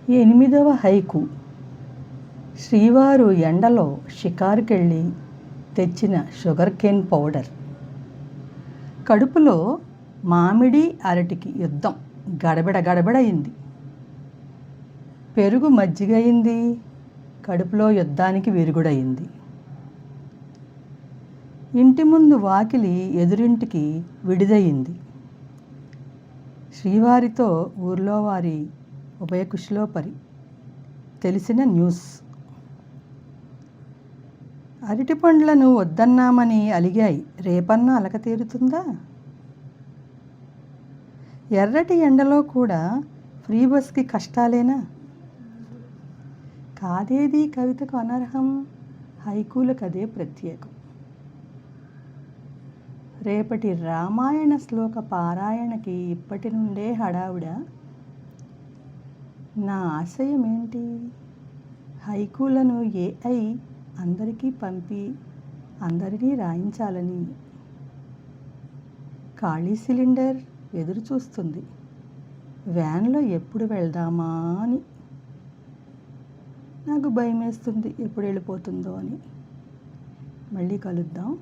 ఎనిమిదవ హైకు. శ్రీవారు ఎండలో షికారుకెళ్ళి తెచ్చిన షుగర్ కేన్ పౌడర్. కడుపులో మామిడి అరటికి యుద్ధం గడబిడ గడబిడయింది. పెరుగు మజ్జిగయింది, కడుపులో యుద్ధానికి విరుగుడయింది. ఇంటి ముందు వాకిలి ఎదురింటికి విడిదయింది. శ్రీవారితో ఊర్లో వారి ఉభయకుశిలో పరి తెలిసిన న్యూస్. అరటి పండ్లను వద్దన్నామని అలిగాయి, రేపన్నా అలక తీరుతుందా? ఎర్రటి ఎండలో కూడా ఫ్రీ బస్కి కష్టాలేనా? కాదేది కవితకు అనర్హం, హైకూలకదే ప్రత్యేకం. రేపటి రామాయణ శ్లోక పారాయణకి ఇప్పటి నుండే హడావుడ. నా ఆశయమేంటి? హైకూలను ఏఐ అందరికీ పంపి అందరినీ రాయించాలని. ఖాళీ సిలిండర్ ఎదురు చూస్తుంది, వ్యాన్లో ఎప్పుడు వెళ్దామా అని. నాకు భయమేస్తుంది ఎప్పుడు వెళ్ళిపోతుందో అని. మళ్ళీ కలుద్దాం.